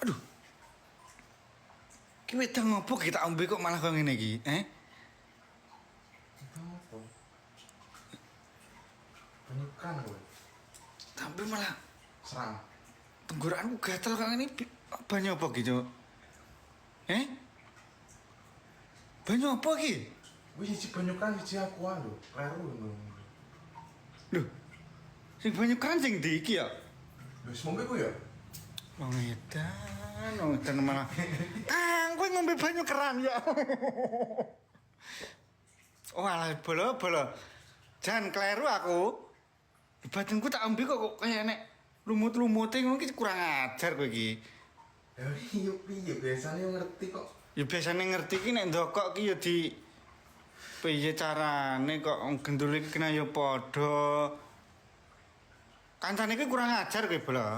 Aduh. Ki wedang ngopo kita ombe kok malah kok ngene iki, Apa? Penyukan gue. Tapi malah Serang. tenggorokanku gatel kok ngene banyu apa gitu. Banyu apa iki? Gue siji penyukan siji aqua lho. Kleru ngono. Lho. Sing banyu kan sing ndi iki ya? Lho semombe ku ya? Wong edan malah. Kowe ngombe banyu keran ya. Oh alah bolo. Jangan kleru aku. Badanku tak ambil kok kayak nek lumut-lumute ngono iki kurang ajar kowe iki. Ya iya piye biasane ngerti kok. Ya biasane ngerti ki nek ndokok ki ya di piye carane kok gendul iki kena ya padha. Kancane iki kurang ajar kowe bolo.